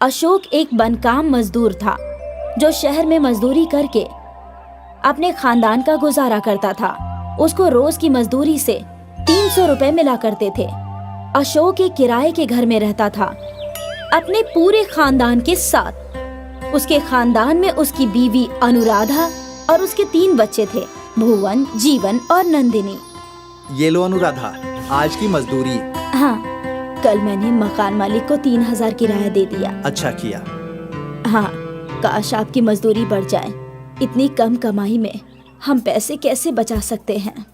अशोक एक बनकाम मजदूर था जो शहर में मजदूरी करके अपने खानदान का गुजारा करता था। उसको रोज की मजदूरी से 300 रुपए मिला करते थे। अशोक एक किराए के घर में रहता था अपने पूरे खानदान के साथ। उसके खानदान में उसकी बीवी अनुराधा और उसके 3 बच्चे थे, भुवन, जीवन और नंदिनी। ये लो अनुराधा, आज की मजदूरी। हाँ, कल मैंने मकान मालिक को 3000 किराया दे दिया। अच्छा किया। हाँ, काश आपकी मजदूरी बढ़ जाए। इतनी कम कमाई में हम पैसे कैसे बचा सकते हैं?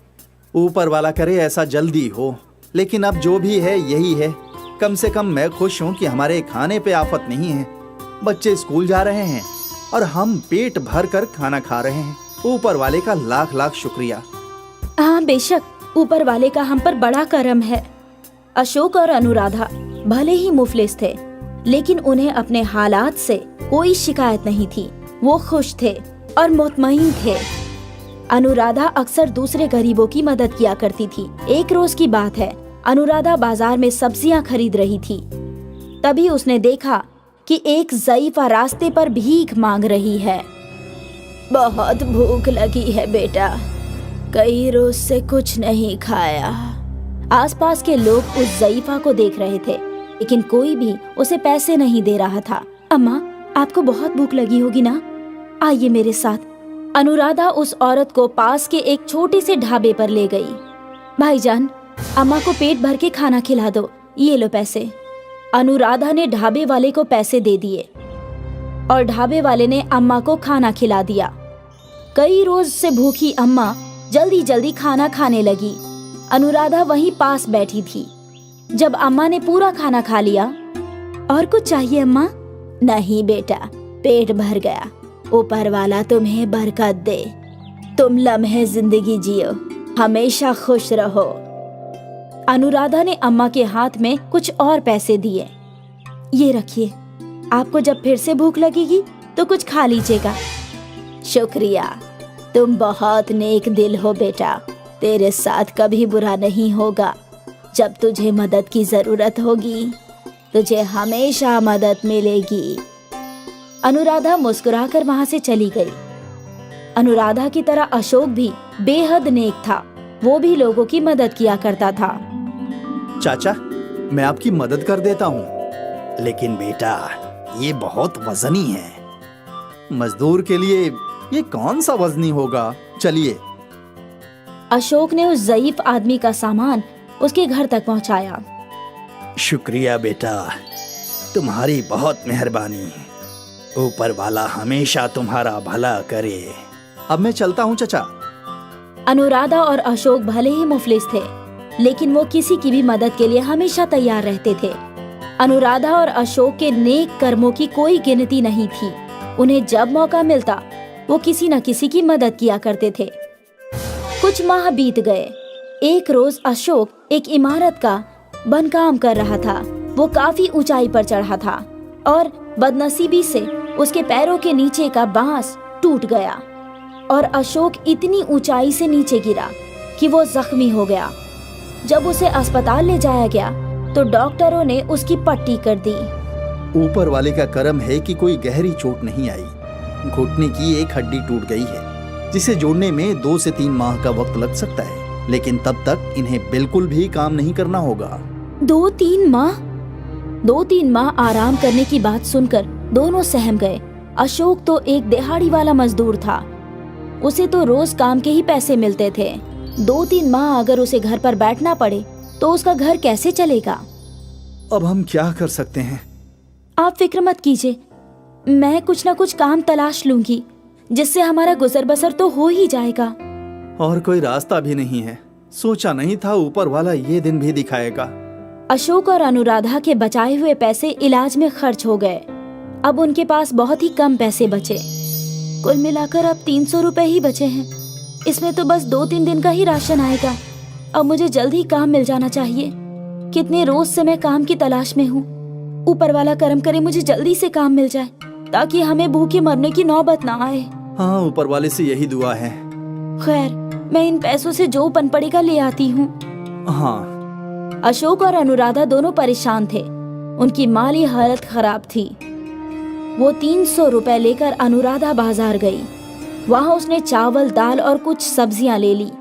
ऊपर वाला करे ऐसा जल्दी हो, लेकिन अब जो भी है यही है। कम से कम मैं खुश हूँ कि हमारे खाने पे आफत नहीं है। बच्चे स्कूल जा रहे हैं और हम पेट भर कर खाना खा रहे हैं। ऊपर वाले का लाख लाख शुक्रिया। हाँ बेशक, ऊपर वाले का हम पर बड़ा करम है। अशोक और अनुराधा भले ही मुफलिस थे, लेकिन उन्हें अपने हालात से कोई शिकायत नहीं थी। वो खुश थे और मुतमईन थे। अनुराधा अक्सर दूसरे गरीबों की मदद किया करती थी। एक रोज की बात है, अनुराधा बाजार में सब्जियां खरीद रही थी। तभी उसने देखा कि एक ज़ईफा रास्ते पर भीख मांग रही है। बहुत भूख लगी है बेटा, कई रोज से कुछ नहीं खाया। आसपास के लोग उस ज़ईफा को देख रहे थे, लेकिन कोई भी उसे पैसे नहीं दे रहा था। अम्मा, आपको बहुत भूख लगी होगी ना? आइए मेरे साथ। अनुराधा उस औरत को पास के एक छोटे से ढाबे पर ले गई। भाईजान, अम्मा को पेट भर के खाना खिला दो, ये लो पैसे। अनुराधा ने ढाबे वाले को पैसे दे दिए और ढाबे वाले ने अम्मा को खाना खिला दिया। कई रोज से भूखी अम्मा जल्दी जल्दी खाना खाने लगी। अनुराधा वहीं पास बैठी थी। जब अम्मा ने पूरा खाना खा लिया, और कुछ चाहिए अम्मा? नहीं बेटा, पेट भर गया। ऊपर वाला तुम्हें बरकत दे। तुम लम्हे जिंदगी जियो, हमेशा खुश रहो। अनुराधा ने अम्मा के हाथ में कुछ और पैसे दिए। ये रखिए, आपको जब फिर से भूख लगेगी तो कुछ खा लीजिएगा। शुक्रिया, तुम बहुत नेक दिल हो बेटा। तेरे साथ कभी बुरा नहीं होगा। जब तुझे मदद की जरूरत होगी, तुझे हमेशा मदद मिलेगी। अनुराधा मुस्कुराकर वहां से चली गई। अनुराधा की तरह अशोक भी बेहद नेक था। वो भी लोगों की मदद किया करता था। चाचा, मैं आपकी मदद कर देता हूँ, लेकिन बेटा ये बहुत वजनी है। मजदूर के लिए ये कौन सा वजनी होगा? चलिए। अशोक ने उस ज़ईफ आदमी का सामान उसके घर तक पहुंचाया। शुक्रिया बेटा, तुम्हारी बहुत मेहरबानी। ऊपर वाला हमेशा तुम्हारा भला करे। अब मैं चलता हूँ चाचा। अनुराधा और अशोक भले ही मुफलिस थे, लेकिन वो किसी की भी मदद के लिए हमेशा तैयार रहते थे। अनुराधा और अशोक के नेक कर्मों की कोई गिनती नहीं थी। उन्हें जब मौका मिलता वो किसी न किसी की मदद किया करते थे। कुछ माह बीत गए। एक रोज अशोक एक इमारत का बनकाम कर रहा था। वो काफी ऊंचाई पर चढ़ा था और बदनसीबी से उसके पैरों के नीचे का बांस टूट गया और अशोक इतनी ऊंचाई से नीचे गिरा कि वो जख्मी हो गया। जब उसे अस्पताल ले जाया गया तो डॉक्टरों ने उसकी पट्टी कर दी। ऊपर वाले का करम है कि कोई गहरी चोट नहीं आई। घुटने की एक हड्डी टूट गई है, जिसे जोड़ने में 2 से 3 माह का वक्त लग सकता है, लेकिन तब तक इन्हें बिल्कुल भी काम नहीं करना होगा। 2-3 माह? 2-3 माह आराम करने की बात सुनकर दोनों सहम गए। अशोक तो एक दिहाड़ी वाला मजदूर था। उसे तो रोज काम के ही पैसे मिलते थे। 2-3 माह अगर उसे घर पर बैठना पड़े तो उसका घर कैसे चलेगा? अब हम क्या कर सकते हैं? आप फिक्र मत कीजिए, मैं कुछ न कुछ काम तलाश लूंगी, जिससे हमारा गुजर बसर तो हो ही जाएगा। और कोई रास्ता भी नहीं है। सोचा नहीं था ऊपर वाला ये दिन भी दिखाएगा। अशोक और अनुराधा के बचाए हुए पैसे इलाज में खर्च हो गए। अब उनके पास बहुत ही कम पैसे बचे। कुल मिलाकर अब 300 रुपए ही बचे हैं। इसमें तो बस 2-3 दिन का ही राशन आएगा। अब मुझे जल्द ही काम मिल जाना चाहिए। कितने रोज से मैं काम की तलाश में हूँ। ऊपर वाला करम करे मुझे जल्दी से काम मिल जाए, ताकि हमें भूखे मरने की नौबत ना आए। हाँ, ऊपर वाले से यही दुआ है। खैर, मैं इन पैसों से जो बन पड़ेगा ले आती हूँ। हाँ। अशोक और अनुराधा दोनों परेशान थे। उनकी माली हालत खराब थी। वो 300 रुपए लेकर अनुराधा बाजार गई। वहाँ उसने चावल, दाल और कुछ सब्जियां ले ली।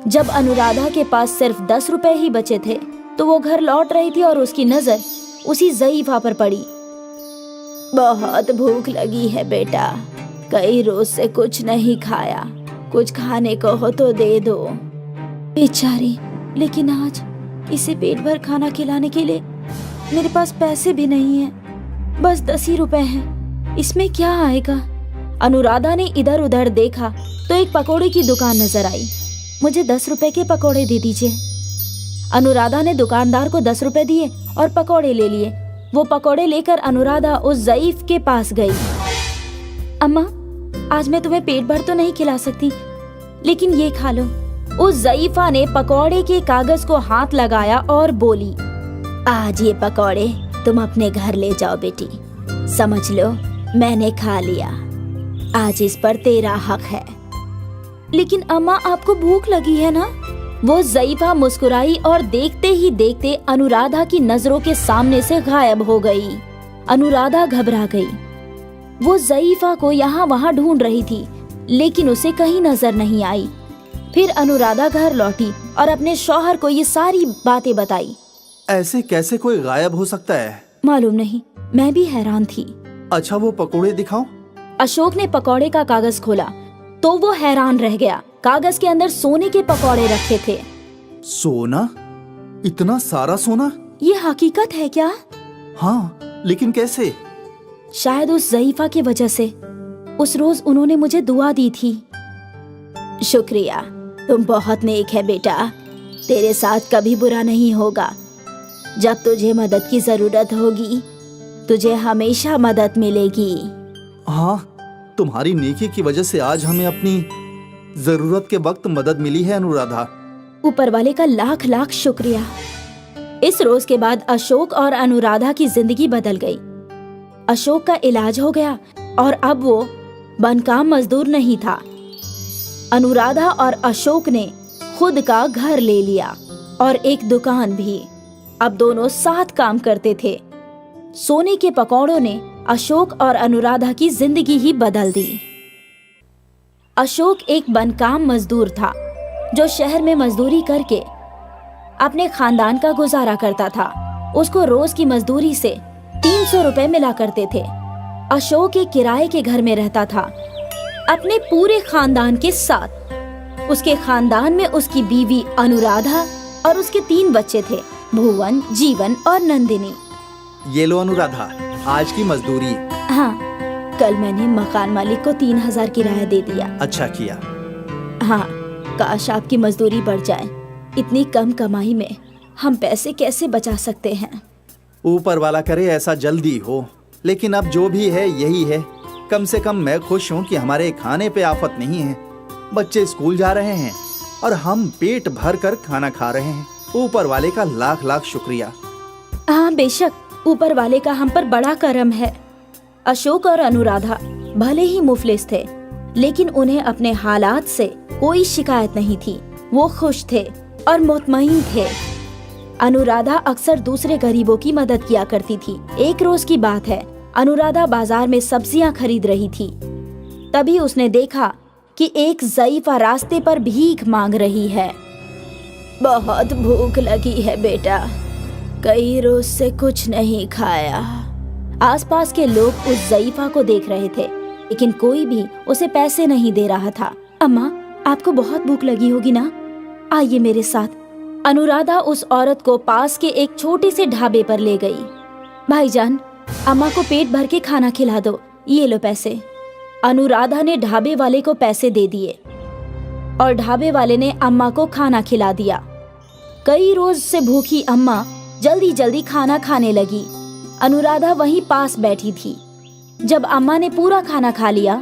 जब अनुराधा के पास सिर्फ 10 रुपए ही बचे थे तो वो घर लौट रही थी और उसकी नजर उसी ज़ईफा पर पड़ी। बहुत भूख लगी है बेटा, कई रोज से कुछ नहीं खाया, कुछ खाने को हो तो दे दो। बेचारी, लेकिन आज इसे पेट भर खाना खिलाने के लिए मेरे पास पैसे भी नहीं हैं, बस 10 ही रुपए हैं, इसमें क्या आएगा। अनुराधा ने इधर उधर देखा तो एक पकोड़े की दुकान नजर आई। मुझे 10 रुपए के पकोड़े दे दीजिए। अनुराधा ने दुकानदार को 10 रुपए दिए और पकोड़े ले लिए। वो पकोड़े लेकर अनुराधा उस ज़ईफ के पास गई। अम्मा, आज मैं तुम्हें पेट भर तो नहीं खिला सकती, लेकिन ये खा लो। उस ज़ईफा ने पकोड़े के कागज को हाथ लगाया और बोली, आज ये पकोड़े तुम अपने घर ले जाओ बेटी, समझ लो मैंने खा लिया, आज इस पर तेरा हक है। लेकिन अम्मा, आपको भूख लगी है ना? वो ज़ईफा मुस्कुराई और देखते ही देखते अनुराधा की नजरों के सामने से गायब हो गई। अनुराधा घबरा गई। वो ज़ईफा को यहाँ वहाँ ढूंढ रही थी, लेकिन उसे कहीं नजर नहीं आई। फिर अनुराधा घर लौटी और अपने शौहर को ये सारी बातें बताई। ऐसे कैसे कोई गायब हो सकता है? मालूम नहीं, मैं भी हैरान थी। अच्छा, वो पकोड़े दिखाओ। अशोक ने पकोड़े का कागज खोला तो वो हैरान रह गया। कागज के अंदर सोने के पकोड़े रखे थे। सोना? इतना सारा सोना? ये हकीकत है क्या? हाँ, लेकिन कैसे? शायद उस ज़ईफा की वजह से। उस रोज उन्होंने मुझे दुआ दी थी। शुक्रिया, तुम बहुत नेक है बेटा, तेरे साथ कभी बुरा नहीं होगा। जब तुझे मदद की जरूरत होगी तुझे हमेशा मदद मिलेगी। हाँ, तुम्हारी नेकी की वजह से आज हमें अपनी जरूरत के वक्त मदद मिली है अनुराधा। ऊपर वाले का लाख लाख शुक्रिया। इस रोज के बाद अशोक और अनुराधा की जिंदगी बदल गई। अशोक का इलाज हो गया और अब वो बनकाम मजदूर नहीं था। अनुराधा और अशोक ने खुद का घर ले लिया और एक दुकान भी। अब दोनों साथ काम करते थे। सोने के पकौड़ों ने अशोक और अनुराधा की जिंदगी ही बदल दी। अशोक एक बनकाम मजदूर था जो शहर में मजदूरी करके अपने खानदान का गुजारा करता था। उसको रोज की मजदूरी से 300 रुपए मिला करते थे। अशोक एक किराए के घर में रहता था अपने पूरे खानदान के साथ। उसके खानदान में उसकी बीवी अनुराधा और उसके 3 बच्चे थे, भुवन, जीवन और नंदिनी। ये लो अनुराधा, आज की मजदूरी। हाँ, कल मैंने मकान मालिक को 3000 किराया दे दिया। अच्छा किया। हाँ, काश आपकी मजदूरी बढ़ जाए। इतनी कम कमाई में हम पैसे कैसे बचा सकते हैं? ऊपर वाला करे ऐसा जल्दी हो, लेकिन अब जो भी है यही है। कम से कम मैं खुश हूँ कि हमारे खाने पे आफत नहीं है। बच्चे स्कूल जा रहे हैं और हम पेट भर कर खाना खा रहे हैं। ऊपर वाले का लाख लाख शुक्रिया। हाँ, बेशक ऊपर वाले का हम पर बड़ा करम है। अशोक और अनुराधा भले ही मुफलिस थे, लेकिन उन्हें अपने हालात से कोई शिकायत नहीं थी। वो खुश थे और मुतमईन थे। अनुराधा अक्सर दूसरे गरीबों की मदद किया करती थी। एक रोज की बात है, अनुराधा बाजार में सब्जियां खरीद रही थी। तभी उसने देखा कि एक ज़ईफा रास्ते पर भीख मांग रही है। बहुत भूख लगी है बेटा, कई रोज से कुछ नहीं खाया। आसपास के लोग उस ज़ईफा को देख रहे थे, लेकिन कोई भी उसे पैसे नहीं दे रहा था। अम्मा, आपको बहुत भूख लगी होगी ना? आइए मेरे साथ। अनुराधा उस औरत को पास के एक छोटे से ढाबे पर ले गई। भाईजान, अम्मा को पेट भर के खाना खिला दो, ये लो पैसे। अनुराधा ने ढाबे वाले को पैसे दे दिए और ढाबे वाले ने अम्मा को खाना खिला दिया। कई रोज से भूखी अम्मा जल्दी जल्दी खाना खाने लगी। अनुराधा वहीं पास बैठी थी। जब अम्मा ने पूरा खाना खा लिया,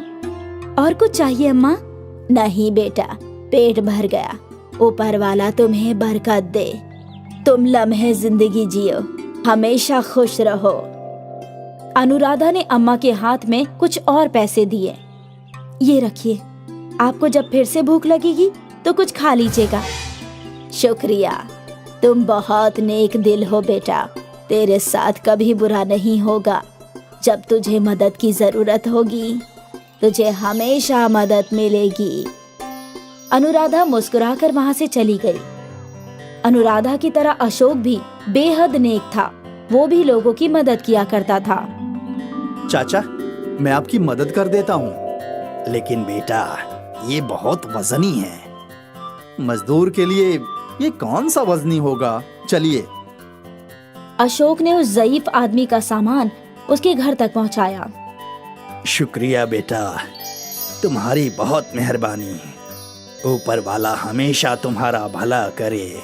और कुछ चाहिए अम्मा? नहीं बेटा, पेट भर गया। ऊपर वाला तुम्हें बरकत दे। तुम लम्हे जिंदगी जियो, हमेशा खुश रहो। अनुराधा ने अम्मा के हाथ में कुछ और पैसे दिए। ये रखिए, आपको जब फिर से भूख लगेगी तो कुछ खा लीजिएगा। शुक्रिया, तुम बहुत नेक दिल हो बेटा, तेरे साथ कभी बुरा नहीं होगा। जब तुझे मदद की जरूरत होगी तुझे हमेशा मदद मिलेगी। अनुराधा मुस्कुराकर वहां से चली गई। अनुराधा की तरह अशोक भी बेहद नेक था। वो भी लोगों की मदद किया करता था। चाचा, मैं आपकी मदद कर देता हूँ, लेकिन बेटा ये बहुत वजनी है। मजदूर के लिए ये कौन सा वजनी होगा? चलिए। अशोक ने उस ज़ईफ आदमी का सामान उसके घर तक पहुंचाया। शुक्रिया बेटा, तुम्हारी बहुत मेहरबानी। ऊपर वाला हमेशा तुम्हारा भला करे।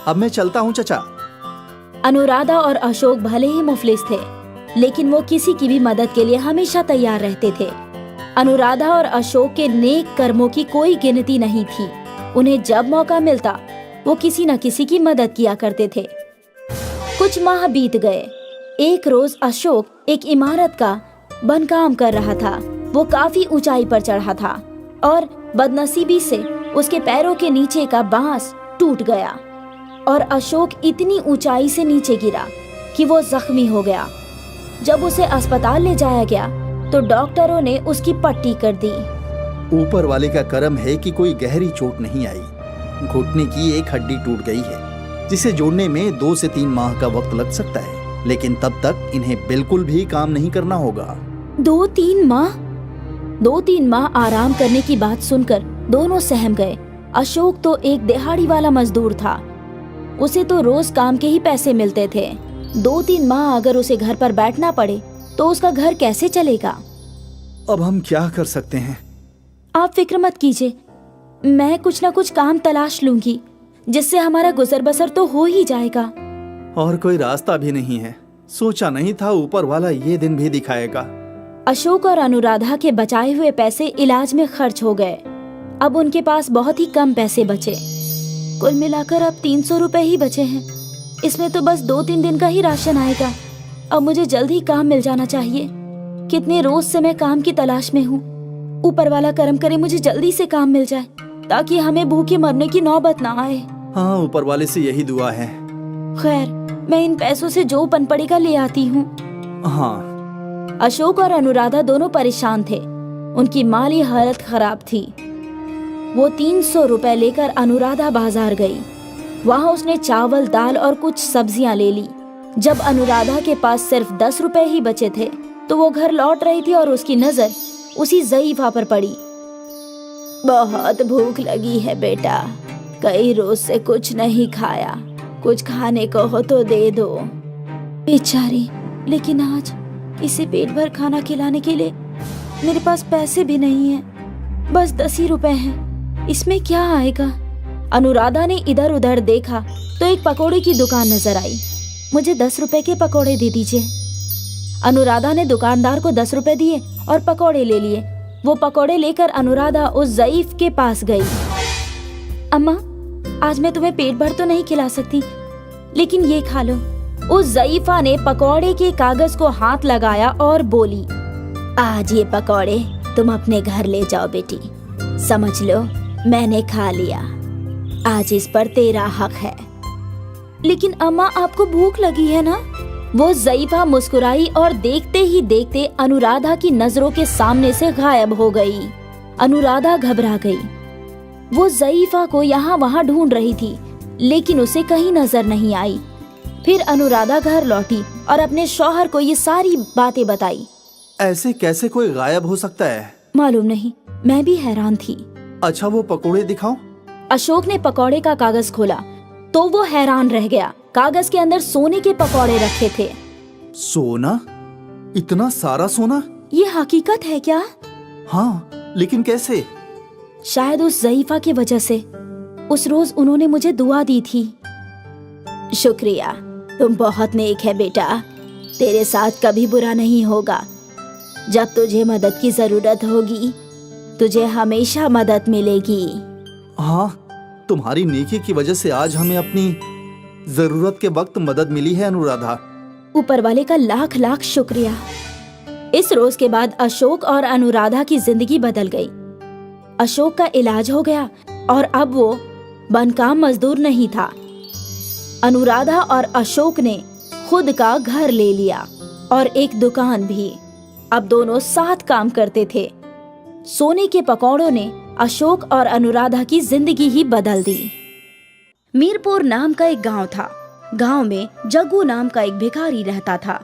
अब मैं चलता हूँ चाचा। अनुराधा और अशोक भले ही मुफलिस थे, लेकिन वो किसी की भी मदद के लिए हमेशा तैयार रहते थे। अनुराधा और अशोक के नेक कर्मों की कोई गिनती नहीं थी। उन्हें जब मौका मिलता वो किसी न किसी की मदद किया करते थे। कुछ माह बीत गए। एक रोज अशोक एक इमारत का बनकाम कर रहा था। वो काफी ऊंचाई पर चढ़ा था और बदनसीबी से उसके पैरों के नीचे का बांस टूट गया और अशोक इतनी ऊंचाई से नीचे गिरा कि वो जख्मी हो गया। जब उसे अस्पताल ले जाया गया तो डॉक्टरों ने उसकी पट्टी कर दी। ऊपर वाले का करम है कि कोई गहरी चोट नहीं आई। घुटने की एक हड्डी टूट गई है, जिसे जोड़ने में 2 से 3 माह का वक्त लग सकता है, लेकिन तब तक इन्हें बिल्कुल भी काम नहीं करना होगा। 2-3 माह? 2-3 माह आराम करने की बात सुनकर दोनों सहम गए। अशोक तो एक दिहाड़ी वाला मजदूर था। उसे तो रोज काम के ही पैसे मिलते थे। 2-3 माह अगर उसे घर पर बैठना पड़े तो उसका घर कैसे चलेगा? अब हम क्या कर सकते हैं? आप फिक्र मत कीजिए, मैं कुछ न कुछ काम तलाश लूंगी जिससे हमारा गुजर बसर तो हो ही जाएगा। और कोई रास्ता भी नहीं है। सोचा नहीं था ऊपर वाला ये दिन भी दिखाएगा। अशोक और अनुराधा के बचाए हुए पैसे इलाज में खर्च हो गए। अब उनके पास बहुत ही कम पैसे बचे। कुल मिलाकर अब 300 रुपए ही बचे हैं। इसमें तो बस 2-3 दिन का ही राशन आएगा। अब मुझे जल्द ही काम मिल जाना चाहिए। कितने रोज से मैं काम की तलाश में हूँ। ऊपर वाला करम करे मुझे जल्दी से काम मिल जाए ताकि हमें भूखे मरने की नौबत ना आए। हाँ, ऊपर वाले से यही दुआ है। खैर, मैं इन पैसों से जो बन पड़ेगा ले आती हूँ। हाँ। अशोक और अनुराधा दोनों परेशान थे। उनकी माली हालत खराब थी। वो 300 रुपए लेकर अनुराधा बाजार गई। वहाँ उसने चावल, दाल और कुछ सब्जियां ले ली। जब अनुराधा के पास सिर्फ 10 रुपए ही बचे थे तो वो घर लौट रही थी और उसकी नजर उसी ज़ईफा पर पड़ी। बहुत भूख लगी है बेटा, कई रोज से कुछ नहीं खाया, कुछ खाने को हो तो दे दो। बेचारी, लेकिन आज इसे पेट भर खाना खिलाने के लिए मेरे पास पैसे भी नहीं हैं। बस 10 ही रुपए हैं, इसमें क्या आएगा? अनुराधा ने इधर उधर देखा तो एक पकोड़े की दुकान नजर आई। मुझे 10 रुपए के पकोड़े दे दीजिए। अनुराधा ने दुकानदार को 10 रुपए दिए और पकोड़े ले लिए। वो पकोड़े लेकर अनुराधा उस ज़ईफ के पास गई। अम्मा, आज मैं तुम्हें पेट भर तो नहीं खिला सकती, लेकिन ये खा लो। उस ज़ईफा ने पकोड़े के कागज को हाथ लगाया और बोली, आज ये पकोड़े तुम अपने घर ले जाओ बेटी। समझ लो मैंने खा लिया, आज इस पर तेरा हक है। लेकिन अम्मा, आपको भूख लगी है ना? वो ज़ईफा मुस्कुराई और देखते ही देखते अनुराधा की नजरों के सामने से गायब हो गई। अनुराधा घबरा गई। वो ज़ईफा को यहाँ वहाँ ढूंढ रही थी, लेकिन उसे कहीं नजर नहीं आई। फिर अनुराधा घर लौटी और अपने शौहर को ये सारी बातें बताई। ऐसे कैसे कोई गायब हो सकता है? मालूम नहीं, मैं भी हैरान थी। अच्छा, वो पकोड़े दिखाओ। अशोक ने पकोड़े का कागज खोला तो वो हैरान रह गया। कागज के अंदर सोने के पकोड़े रखे थे। सोना? इतना सारा सोना? ये हकीकत है क्या? हाँ, लेकिन कैसे? शायद उस ज़ईफा की वजह से। उस रोज उन्होंने मुझे दुआ दी थी। शुक्रिया, तुम बहुत नेक है बेटा। तेरे साथ कभी बुरा नहीं होगा। जब तुझे मदद की जरूरत होगी तुझे हमेशा मदद मिलेगी। हाँ, तुम्हारी नेकी की वजह से आज हमें अपनी जरूरत के वक्त मदद मिली है अनुराधा। ऊपर वाले का लाख लाख शुक्रिया। इस रोज के बाद अशोक और अनुराधा की जिंदगी बदल गई। अशोक का इलाज हो गया और अब वो बनकाम मजदूर नहीं था। अनुराधा और अशोक ने खुद का घर ले लिया। और एक दुकान भी। अब दोनों साथ काम करते थे। सोने के पकौड़ों ने अशोक और अनुराधा की जिंदगी ही बदल दी। मीरपुर नाम का एक गांव था। गांव में जग्गू नाम का एक भिखारी रहता था।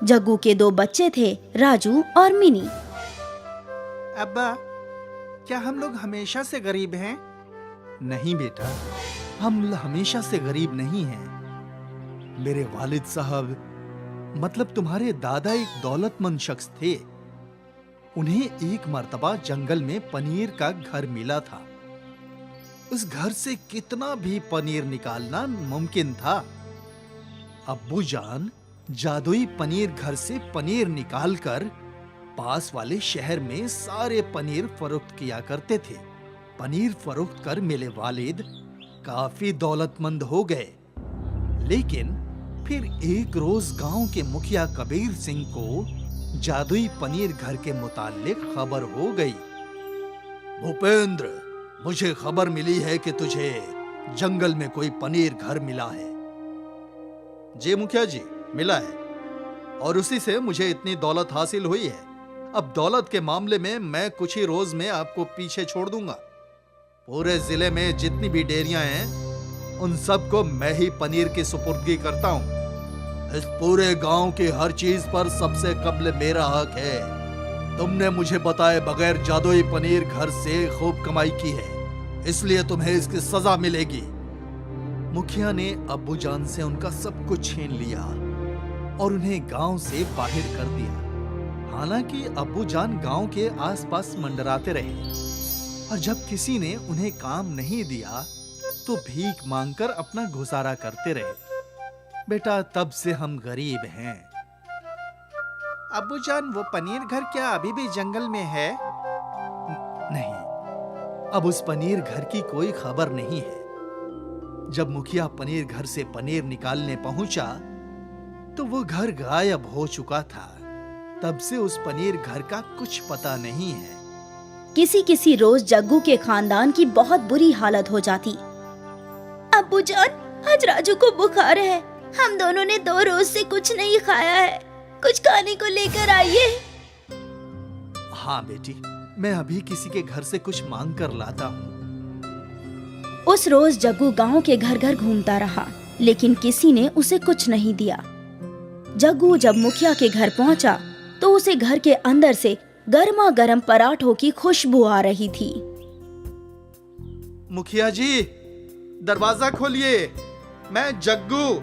जग्गू के 2 बच्चे थे, राजू और मिनी। अब्बा, क्या हम लोग हमेशा से गरीब हैं? नहीं बेटा, हम हमेशा से गरीब नहीं हैं। मेरे वालिद साहब, मतलब तुम्हारे दादा, एक दौलतमंद शख्स थे। उन्हें एक मर्तबा जंगल में पनीर का घर मिला था। उस घर से कितना भी पनीर निकालना मुमकिन था। अब्बू जान जादुई पनीर घर से पनीर निकालकर पास वाले शहर में सारे पनीर फरोख्त किया करते थे। पनीर फरोख्त कर मेरे वालिद काफी दौलतमंद हो गए। लेकिन फिर एक रोज गांव के मुखिया कबीर सिंह को जादुई पनीर घर के मुताल्लिक खबर हो गई। भूपेंद्र, मुझे खबर मिली है कि तुझे जंगल में कोई पनीर घर मिला है। जी मुखिया जी, मिला है, और उसी से मुझे इतनी दौलत हासिल हुई है। अब दौलत के मामले में मैं कुछ ही रोज में आपको पीछे छोड़ दूंगा। पूरे जिले में जितनी भी डेयरियां हैं, उन सबको मैं ही पनीर की सुपुर्दगी करता हूं। इस पूरे गांव की हर चीज पर सबसे कब्ल मेरा हक है। तुमने मुझे बताए बगैर जादुई पनीर घर से खूब कमाई की है, इसलिए तुम्हें इसकी सजा मिलेगी। मुखिया ने अब्बू जान से उनका सब कुछ छीन लिया और उन्हें गांव से बाहर कर दिया। हालांकि अब्बू जान गांव के आसपास मंडराते रहे, और जब किसी ने उन्हें काम नहीं दिया तो भीख मांगकर अपना गुजारा करते रहे। बेटा, तब से हम गरीब हैं। अब्बू जान, वो पनीर घर क्या अभी भी जंगल में है? नहीं, अब उस पनीर घर की कोई खबर नहीं है। जब मुखिया पनीर घर से पनीर निकालने पहुंचा तो वो घर गायब हो चुका था। तब से उस पनीर घर का कुछ पता नहीं है। किसी रोज जग्गू के खानदान की बहुत बुरी हालत हो जाती। अब्बू जान, आज राजू को बुखार है। हम दोनों ने 2 रोज से कुछ नहीं खाया है। कुछ खाने को लेकर आइए। हाँ बेटी, मैं अभी किसी के घर से कुछ मांग कर लाता हूँ। उस रोज जग्गू गांव के घर घर घूमता रहा, लेकिन किसी ने उसे कुछ नहीं दिया। जग्गू जब मुखिया के घर पहुंचा तो उसे घर के अंदर से गर्मा गर्म पराठों की खुशबू आ रही थी। मुखिया जी, दरवाजा खोलिए, मैं जग्गू।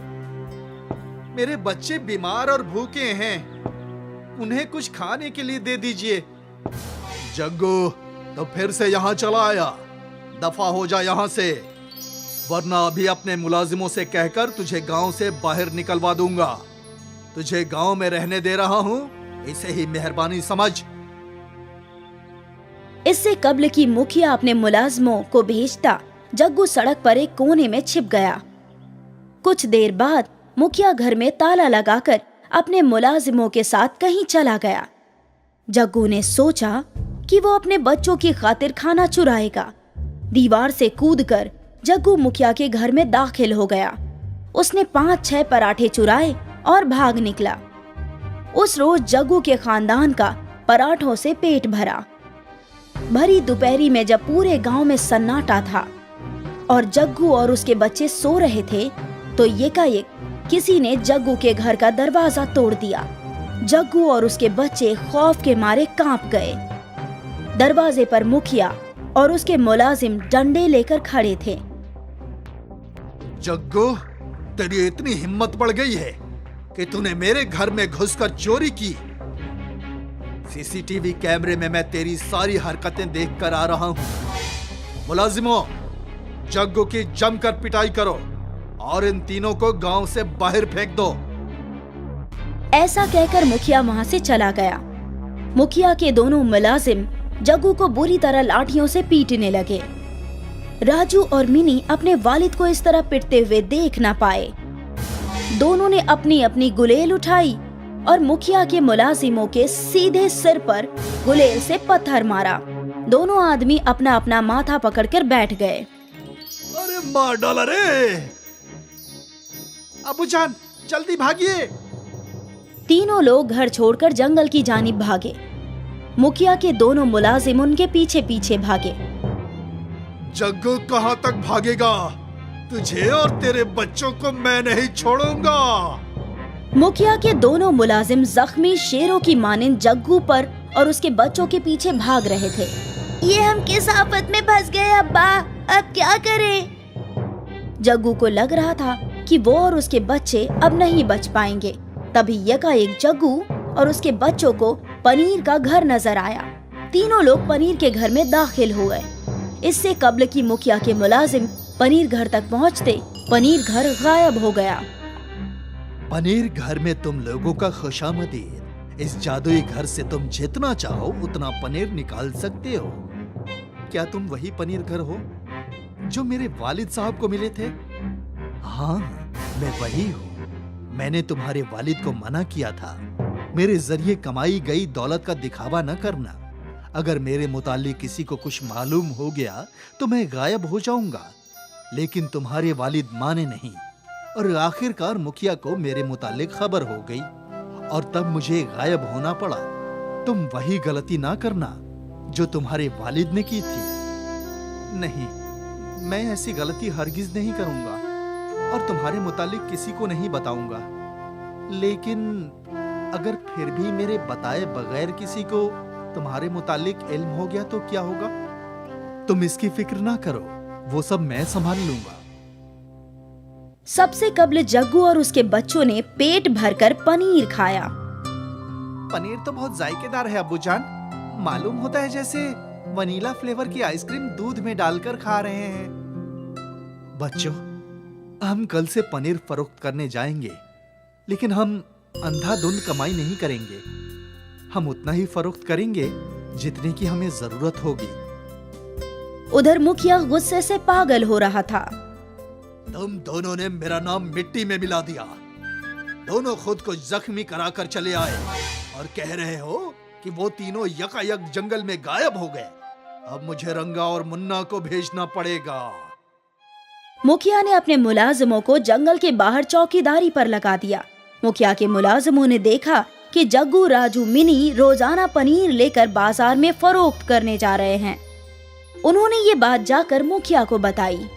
मेरे बच्चे बीमार और भूखे हैं, उन्हें कुछ खाने के लिए दे दीजिए। जग्गू, तो फिर से यहाँ चला आया? दफा हो जा यहाँ से, वरना अभी अपने मुलाजिमों से कहकर तुझे गांव से बाहर निकलवा दूंगा। तुझे गांव में रहने दे रहा हूँ, इसे ही मेहरबानी समझ। इससे कब्ल की मुखिया अपने मुलाजिमों को भेजता जग्गू सड़क पर एक कोने में छिप गया। कुछ देर बाद मुखिया घर में ताला लगाकर अपने मुलाजिमों के साथ कहीं चला गया। जग्गू ने सोचा कि वो अपने बच्चों की खातिर खाना चुराएगा। दीवार से कूदकर जग्गू मुखिया के घर में दाखिल हो गया। उसने 5-6 पराठे चुराए और भाग निकला। उस रोज जग्गू के खानदान का पराठों से पेट भरा। भरी दोपहरी में जब पूरे गांव में सन्नाटा था और जग्गू और उसके बच्चे सो रहे थे, तो एकाएक किसी ने जग्गू के घर का दरवाजा तोड़ दिया। जग्गू और उसके बच्चे खौफ के मारे कांप गए। दरवाजे पर मुखिया और उसके मुलाजिम डंडे लेकर खड़े थे। जग्गू, तेरी इतनी हिम्मत बढ़ गई है कि तूने मेरे घर में घुसकर चोरी की। सीसीटीवी कैमरे में मैं तेरी सारी हरकतें देखकर आ रहा हूं। मुलाजिमों, जग्गू की जमकर पिटाई करो और इन तीनों को गांव से बाहर फेंक दो। ऐसा कहकर मुखिया वहां से चला गया। मुखिया के दोनों मुलाजिम जग्गू को बुरी तरह लाठियों से पीटने लगे। राजू और मिनी अपने वालिद को इस तरह पिटते हुए देख ना पाए। दोनों ने अपनी अपनी गुलेल उठाई और मुखिया के मुलाजिमों के सीधे सिर पर गुलेल से पत्थर मारा। दोनों आदमी अपना अपना माथा पकड़कर बैठ गए। अरे मार डाला रे! अबू जान, जल्दी भागिए! तीनों लोग घर छोड़कर जंगल की जानिब भागे। मुखिया के दोनों मुलाजिम उनके पीछे पीछे भागे। जग्गू कहाँ तक भागेगा? तुझे और तेरे बच्चों को मैं नहीं छोड़ूंगा। मुखिया के दोनों मुलाजिम जख्मी शेरों की मानिंद जग्गू पर और उसके बच्चों के पीछे भाग रहे थे। ये हम किस आफत में फंस गए अब्बा, अब क्या करें? जग्गू को लग रहा था कि वो और उसके बच्चे अब नहीं बच पाएंगे। तभी यकाएक जग्गू और उसके बच्चों को पनीर का घर नजर आया। तीनों लोग पनीर के घर में दाखिल हुए। इससे कब्ल की मुखिया के मुलाजिम पनीर घर तक पहुंचते पनीर घर गायब हो गया। पनीर घर में तुम लोगों का खुशामदीद। इस जादुई घर से तुम जितना चाहो उतना पनीर निकाल सकते हो। क्या तुम वही पनीर घर हो जो मेरे वालिद साहब को मिले थे? हाँ, मैं वही हूँ। मैंने तुम्हारे वालिद को मना किया था मेरे जरिए कमाई गई दौलत का दिखावा न करना। अगर मेरे मुतालिक किसी को कुछ मालूम हो गया तो मैं गायब हो जाऊंगा। लेकिन तुम्हारे वालिद माने नहीं और आखिरकार मुखिया को मेरे मुतालिक खबर हो गई और तब मुझे गायब होना पड़ा। तुम वही गलती ना करना जो तुम्हारे वालिद ने की थी। नहीं, मैं ऐसी गलती हरगिज नहीं करूंगा और तुम्हारे मुतालिक किसी को नहीं बताऊंगा। लेकिन अगर फिर भी मेरे बताए बगैर किसी को तुम्हारे मुतालिक इल्म हो गया तो क्या होगा? तुम इसकी फिक्र ना करो, वो सब मैं संभाल लूंगा। सबसे कब्ल जग्गू और उसके बच्चों ने पेट भरकर पनीर खाया। पनीर तो बहुत जायकेदार है अब्बूजान। मालूम होता है जैसे वनीला फ्लेवर की आइसक्रीम दूध में डालकर खा रहे हैं। बच्चों, हम कल से पनीर फरोख्त करने जाएंगे, लेकिन हम अंधाधुंध कमाई नहीं करेंगे। हम उतना ही फरोख्त करेंगे जितने की हमें जरूरत होगी। उधर मुखिया गुस्से से पागल हो रहा था। तुम दोनों ने मेरा नाम मिट्टी में मिला दिया। दोनों खुद को जख्मी कराकर चले आए और कह रहे हो कि वो तीनों यकायक जंगल में गायब हो गए। अब मुझे रंगा और मुन्ना को भेजना पड़ेगा। मुखिया ने अपने मुलाजिमों को जंगल के बाहर चौकीदारी पर लगा दिया। मुखिया के मुलाजिमों ने देखा कि जग्गू, राजू, मिनी रोजाना पनीर लेकर बाजार में फरोख्त करने जा रहे हैं। उन्होंने ये बात जाकर मुखिया को बताई।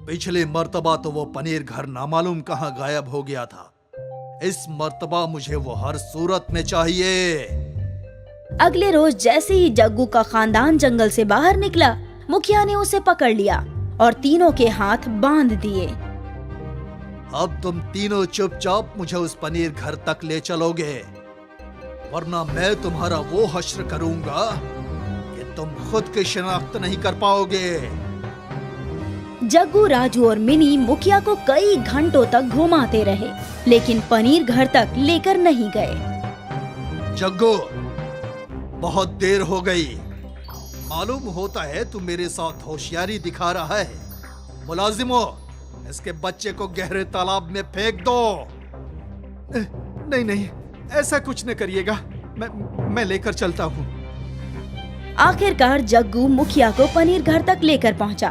पिछले मर्तबा तो वो पनीर घर नामालूम कहाँ गायब हो गया था। इस मर्तबा मुझे वो हर सूरत में चाहिए। अगले रोज जैसे ही जग्गू का खानदान जंगल से बाहर निकला, मुखिया ने उसे पकड़ लिया और तीनों के हाथ बांध दिए। अब तुम तीनों चुपचाप मुझे उस पनीर घर तक ले चलोगे, वरना मैं तुम्हारा वो हश्र करूंगा कि तुम खुद की शिनाख्त नहीं कर पाओगे। जग्गू, राजू और मिनी मुखिया को कई घंटों तक घुमाते रहे, लेकिन पनीर घर तक लेकर नहीं गए। जग्गू, बहुत देर हो गई। मालूम होता है तू मेरे साथ होशियारी दिखा रहा है। मुलाजिमों, इसके बच्चे को गहरे तालाब में फेंक दो। नहीं नहीं, ऐसा कुछ न करिएगा। मैं लेकर चलता हूँ। आखिरकार जग्गू मुखिया को पनीर घर तक लेकर पहुँचा।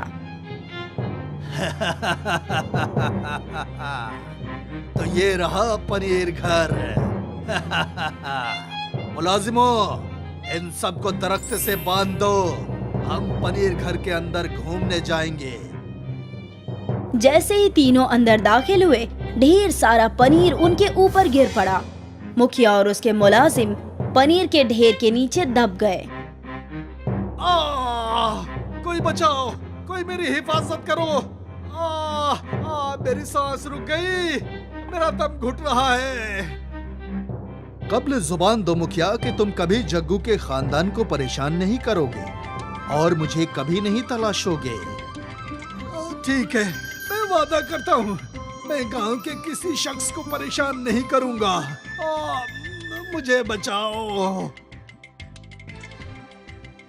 तो ये रहा पनीर घर। मुलाजिमों, इन सबको दरख्त से बांध दो। हम पनीर घर के अंदर घूमने जाएंगे। जैसे ही तीनों अंदर दाखिल हुए, ढेर सारा पनीर उनके ऊपर गिर पड़ा। मुखिया और उसके मुलाजिम पनीर के ढेर के नीचे दब गए। कोई बचाओ, कोई मेरी हिफाजत करो। मेरी सांस रुक गई, मेरा दम घुट रहा है। कब्ल जुबान दो मुखिया कि तुम कभी जग्गू के खानदान को परेशान नहीं करोगे और मुझे कभी नहीं तलाशोगे। ठीक है, मैं वादा करता हूँ, मैं गांव के किसी शख्स को परेशान नहीं करूंगा। मुझे बचाओ।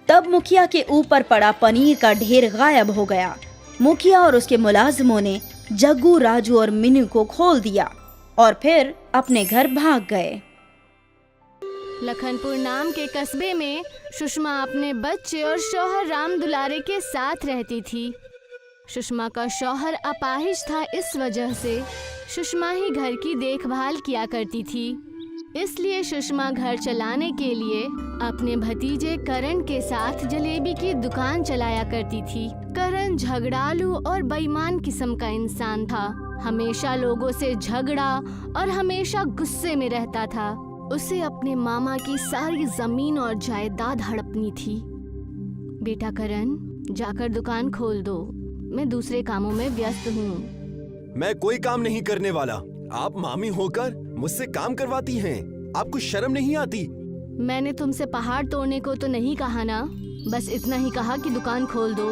तब मुखिया के ऊपर पड़ा पनीर का ढेर गायब हो गया। मुखिया और उसके मुलाजिमों ने जग्गू, राजू और मिनू को खोल दिया और फिर अपने घर भाग गए। लखनपुर नाम के कस्बे में सुषमा अपने बच्चे और शौहर राम दुलारे के साथ रहती थी। सुषमा का शौहर अपाहिज था, इस वजह से सुषमा ही घर की देखभाल किया करती थी। इसलिए सुषमा घर चलाने के लिए अपने भतीजे करण के साथ जलेबी की दुकान चलाया करती थी। करण झगड़ालू और बेईमान किस्म का इंसान था। हमेशा लोगों से झगड़ा और हमेशा गुस्से में रहता था। उसे अपने मामा की सारी जमीन और जायदाद हड़पनी थी। बेटा करण, जाकर दुकान खोल दो, मैं दूसरे कामों में व्यस्त हूँ। मैं कोई काम नहीं करने वाला। आप मामी होकर मुझसे काम करवाती हैं। आपको शर्म नहीं आती? मैंने तुमसे पहाड़ तोड़ने को तो नहीं कहा ना, बस इतना ही कहा कि दुकान खोल दो।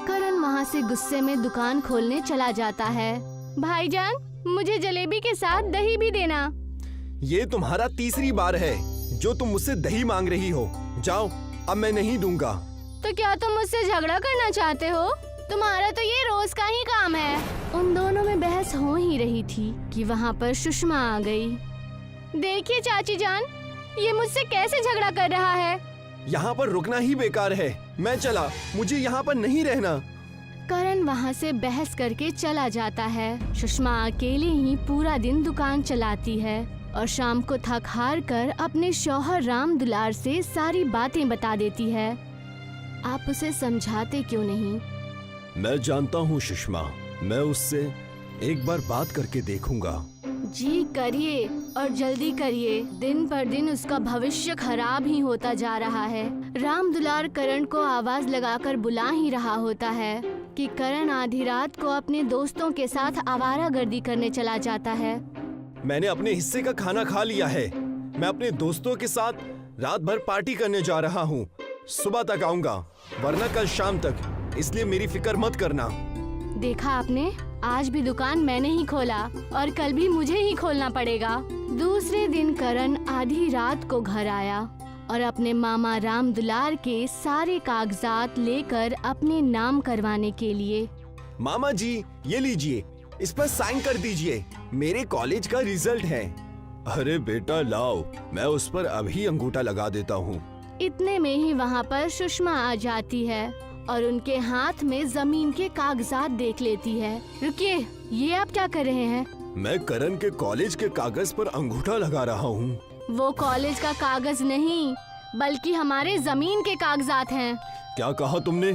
करण वहाँ से गुस्से में दुकान खोलने चला जाता है। भाईजान, मुझे जलेबी के साथ दही भी देना। ये तुम्हारा तीसरी बार है जो तुम मुझसे दही मांग रही हो। जाओ, अब मैं नहीं दूंगा। तो क्या तुम मुझसे झगड़ा करना चाहते हो? तुम्हारा तो ये रोज का ही काम है। उन दोनों में बहस हो ही रही थी कि वहाँ पर सुषमा आ गई। देखिए चाची जान, ये मुझसे कैसे झगड़ा कर रहा है। यहाँ पर रुकना ही बेकार है। मैं चला, मुझे यहाँ पर नहीं रहना। करण वहाँ से बहस करके चला जाता है। सुषमा अकेले ही पूरा दिन दुकान चलाती है और शाम को थक हार कर अपने शौहर राम दुलार से सारी बातें बता देती है। आप उसे समझाते क्यों नहीं? मैं जानता हूँ सुषमा, मैं उससे एक बार बात करके देखूंगा। जी करिए और जल्दी करिए। दिन पर दिन उसका भविष्य खराब ही होता जा रहा है। राम दुलार करण को आवाज लगाकर बुला ही रहा होता है कि करण आधी रात को अपने दोस्तों के साथ आवारागर्दी करने चला जाता है। मैंने अपने हिस्से का खाना खा लिया है। मैं अपने दोस्तों के साथ रात भर पार्टी करने जा रहा हूँ। सुबह तक आऊंगा, वरना कल शाम तक, इसलिए मेरी फिक्र मत करना। देखा आपने, आज भी दुकान मैंने ही खोला और कल भी मुझे ही खोलना पड़ेगा। दूसरे दिन करण आधी रात को घर आया और अपने मामा राम दुलार के सारे कागजात लेकर अपने नाम करवाने के लिए। मामा जी, ये लीजिए, इस पर साइन कर दीजिए। मेरे कॉलेज का रिजल्ट है। अरे बेटा लाओ, मैं उस पर अभी अंगूठा लगा देता हूँ। इतने में ही वहाँ पर सुषमा आ जाती है और उनके हाथ में जमीन के कागजात देख लेती है। रुकिए, ये आप क्या कर रहे हैं? मैं करण के कॉलेज के कागज पर अंगूठा लगा रहा हूँ। वो कॉलेज का कागज नहीं, बल्कि हमारे जमीन के कागजात हैं। क्या कहा तुमने?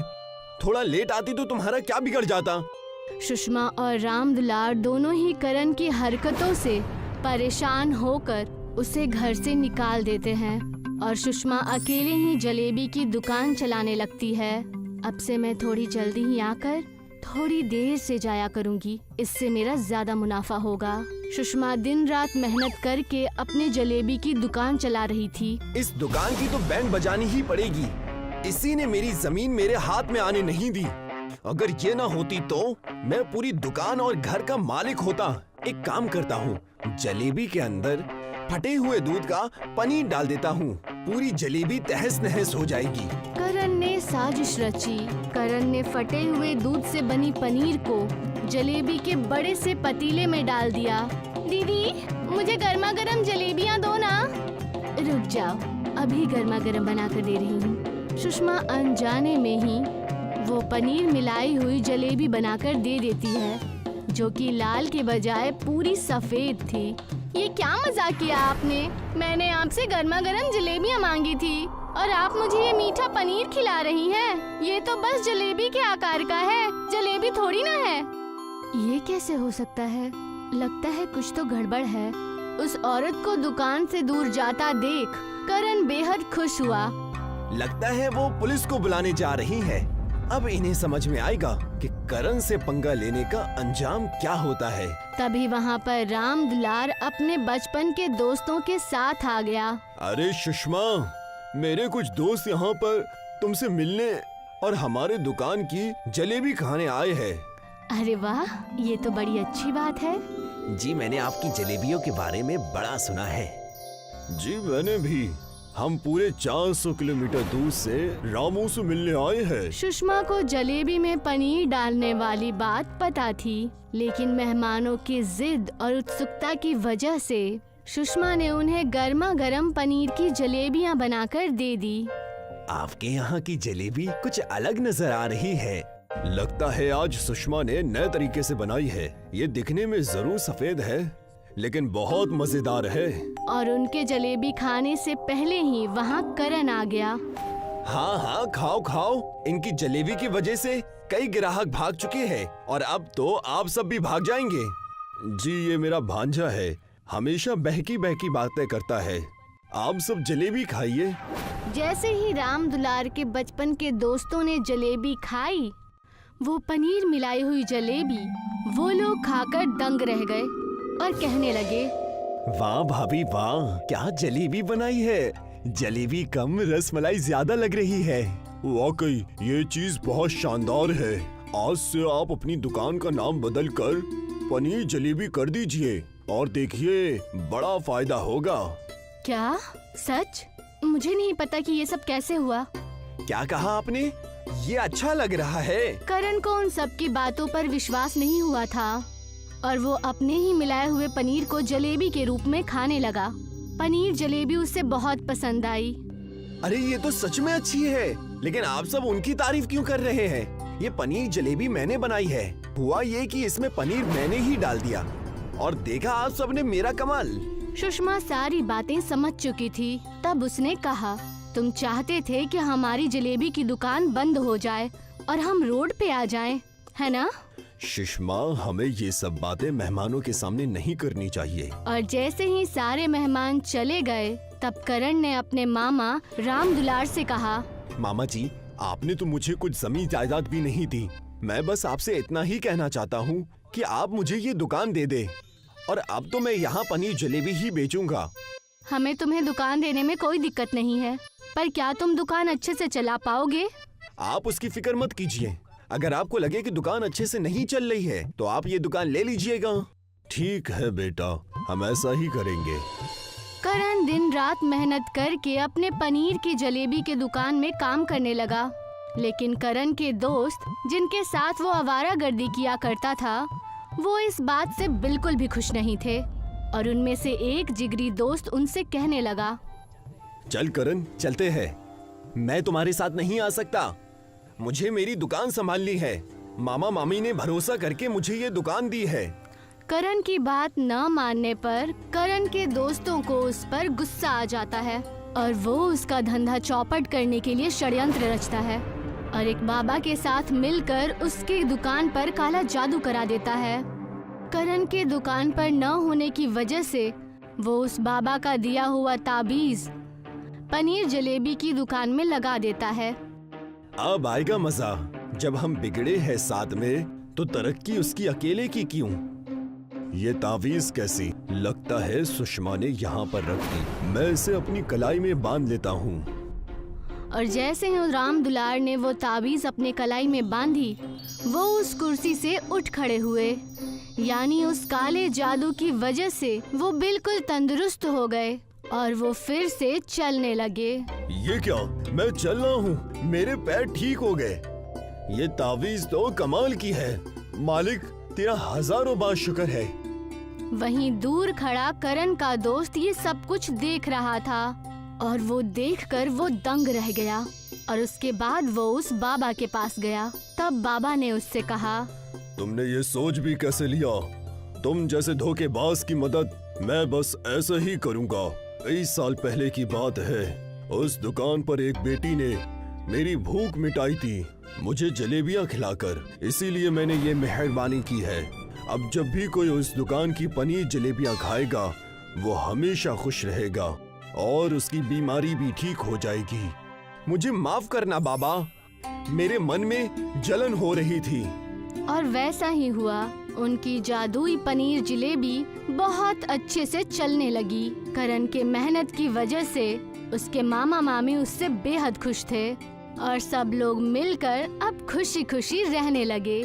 थोड़ा लेट आती तो तुम्हारा क्या बिगड़ जाता? सुषमा और राम दुलार दोनों ही करण की हरकतों से परेशान होकर उसे घर से निकाल देते हैं और सुषमा अकेले ही जलेबी की दुकान चलाने लगती है। अब से मैं थोड़ी जल्दी ही आकर थोड़ी देर से जाया करूंगी, इससे मेरा ज्यादा मुनाफा होगा। सुषमा दिन रात मेहनत करके अपने जलेबी की दुकान चला रही थी। इस दुकान की तो बैंड बजानी ही पड़ेगी। इसी ने मेरी जमीन मेरे हाथ में आने नहीं दी। अगर ये ना होती तो मैं पूरी दुकान और घर का मालिक होता। एक काम करता हूँ, जलेबी के अंदर फटे हुए दूध का पनीर डाल देता हूँ। पूरी जलेबी तहस नहस हो जाएगी। करण ने साजिश रची। करण ने फटे हुए दूध से बनी पनीर को जलेबी के बड़े से पतीले में डाल दिया। दीदी, मुझे गर्मा गर्म जलेबियाँ दो ना। रुक जाओ, अभी गर्मा गर्म बना कर दे रही हूँ। सुषमा अनजाने में ही वो पनीर मिलाई हुई जलेबी बनाकर दे देती है, जो कि लाल के बजाय पूरी सफेद थी। ये क्या मजाक किया आपने? मैंने आपसे गर्मा गर्म जलेबियाँ मांगी थी और आप मुझे ये मीठा पनीर खिला रही हैं। ये तो बस जलेबी के आकार का है, जलेबी थोड़ी ना है। ये कैसे हो सकता है? लगता है कुछ तो गड़बड़ है। उस औरत को दुकान से दूर जाता देख करण बेहद खुश हुआ। लगता है वो पुलिस को बुलाने जा रही है। अब इन्हें समझ में आएगा कि करण से पंगा लेने का अंजाम क्या होता है। तभी वहाँ पर राम दुलार अपने बचपन के दोस्तों के साथ आ गया। अरे सुषमा, मेरे कुछ दोस्त यहाँ पर तुमसे मिलने और हमारे दुकान की जलेबी खाने आए हैं। अरे वाह, ये तो बड़ी अच्छी बात है। जी, मैंने आपकी जलेबियों के बारे में बड़ा सुना है। जी मैंने भी। हम पूरे 400 किलोमीटर दूर से रामू से मिलने आए हैं। सुषमा को जलेबी में पनीर डालने वाली बात पता थी, लेकिन मेहमानों की जिद और उत्सुकता की वजह से सुषमा ने उन्हें गर्मा गर्म पनीर की जलेबियां बनाकर दे दी। आपके यहाँ की जलेबी कुछ अलग नजर आ रही है। लगता है आज सुषमा ने नए तरीके से बनाई है। ये दिखने में जरूर सफेद है, लेकिन बहुत मजेदार है। और उनके जलेबी खाने से पहले ही वहाँ करण आ गया। हाँ हाँ, खाओ खाओ। इनकी जलेबी की वजह से कई ग्राहक भाग चुके हैं और अब तो आप सब भी भाग जाएंगे। जी, ये मेरा भांजा है, हमेशा बहकी बहकी बातें करता है। आप सब जलेबी खाइए। जैसे ही राम दुलार के बचपन के दोस्तों ने जलेबी खाई, वो पनीर मिलाई हुई जलेबी वो लोग खाकर दंग रह गए और कहने लगे, वाह भाभी वाह, क्या जलेबी बनाई है। जलेबी कम, रसमलाई ज्यादा लग रही है। वाकई ये चीज बहुत शानदार है। आज से आप अपनी दुकान का नाम बदलकर पनीर जलेबी कर दीजिए और देखिए बड़ा फायदा होगा। क्या सच? मुझे नहीं पता कि ये सब कैसे हुआ। क्या कहा आपने? ये अच्छा लग रहा है। करण को उन सब की बातों पर विश्वास नहीं हुआ था और वो अपने ही मिलाए हुए पनीर को जलेबी के रूप में खाने लगा। पनीर जलेबी उसे बहुत पसंद आई। अरे ये तो सच में अच्छी है, लेकिन आप सब उनकी तारीफ क्यों कर रहे हैं? ये पनीर जलेबी मैंने बनाई है। हुआ ये कि इसमें पनीर मैंने ही डाल दिया और देखा आप सबने मेरा कमाल। सुषमा सारी बातें समझ चुकी थी। तब उसने कहा, तुम चाहते थे कि हमारी जलेबी की दुकान बंद हो जाए और हम रोड पे आ जाएं, है ना? सुषमा, हमें ये सब बातें मेहमानों के सामने नहीं करनी चाहिए। और जैसे ही सारे मेहमान चले गए, तब करण ने अपने मामा राम दुलार से कहा, मामा जी, आपने तो मुझे कुछ जमीन जायदाद भी नहीं दी। मैं बस आपसे इतना ही कहना चाहता हूँ कि आप मुझे ये दुकान दे दे और अब तो मैं यहाँ पनीर जलेबी ही बेचूंगा। हमें तुम्हें दुकान देने में कोई दिक्कत नहीं है, पर क्या तुम दुकान अच्छे से चला पाओगे? आप उसकी फिक्र मत कीजिए। अगर आपको लगे कि दुकान अच्छे से नहीं चल रही है तो आप ये दुकान ले लीजिएगा। ठीक है बेटा, हम ऐसा ही करेंगे। करण दिन रात मेहनत करके अपने पनीर की जलेबी के दुकान में काम करने लगा, लेकिन करण के दोस्त जिनके साथ वो आवारागर्दी किया करता था, वो इस बात से बिल्कुल भी खुश नहीं थे। और उनमें से एक जिगरी दोस्त उनसे कहने लगा, चल करण, चलते हैं। मैं तुम्हारे साथ नहीं आ सकता, मुझे मेरी दुकान संभालनी है। मामा मामी ने भरोसा करके मुझे ये दुकान दी है। करण की बात न मानने पर करण के दोस्तों को उस पर गुस्सा आ जाता है और वो उसका धंधा चौपट करने के लिए षड्यंत्र रचता है और एक बाबा के साथ मिलकर उसकी दुकान पर काला जादू करा देता है। करण के दुकान पर न होने की वजह से वो उस बाबा का दिया हुआ ताबीज पनीर जलेबी की दुकान में लगा देता है। अब आएगा मजा। जब हम बिगड़े हैं साथ में तो तरक्की उसकी अकेले की क्यों? ये तावीज कैसी? लगता है सुषमा ने यहाँ पर रख दी। मैं इसे अपनी कलाई में बांध लेता हूँ। और जैसे ही राम दुलार ने वो ताबीज अपने कलाई में बांधी, वो उस कुर्सी से उठ खड़े हुए। यानी उस काले जादू की वजह से वो बिल्कुल तंदुरुस्त हो गए और वो फिर से चलने लगे। ये क्या? मैं चल रहा हूँ, मेरे पैर ठीक हो गए। ये तावीज तो कमाल की है। मालिक, तेरा हजारों बार शुक्र है। वहीं दूर खड़ा करण का दोस्त ये सब कुछ देख रहा था और वो देखकर वो दंग रह गया। और उसके बाद वो उस बाबा के पास गया। तब बाबा ने उससे कहा, तुमने ये सोच भी कैसे लिया? तुम जैसे धोखेबाज की मदद मैं बस ऐसे ही करूँगा। 20 साल पहले की बात है, उस दुकान पर एक बेटी ने मेरी भूख मिटाई थी, मुझे जलेबियाँ खिलाकर। इसीलिए मैंने ये मेहरबानी की है। अब जब भी कोई उस दुकान की पनीर जलेबियाँ खाएगा, वो हमेशा खुश रहेगा और उसकी बीमारी भी ठीक हो जाएगी। मुझे माफ करना बाबा, मेरे मन में जलन हो रही थी। और वैसा ही हुआ। उनकी जादुई पनीर जलेबी बहुत अच्छे से चलने लगी। करण के मेहनत की वजह से उसके मामा मामी उससे बेहद खुश थे और सब लोग मिलकर अब खुशी खुशी रहने लगे।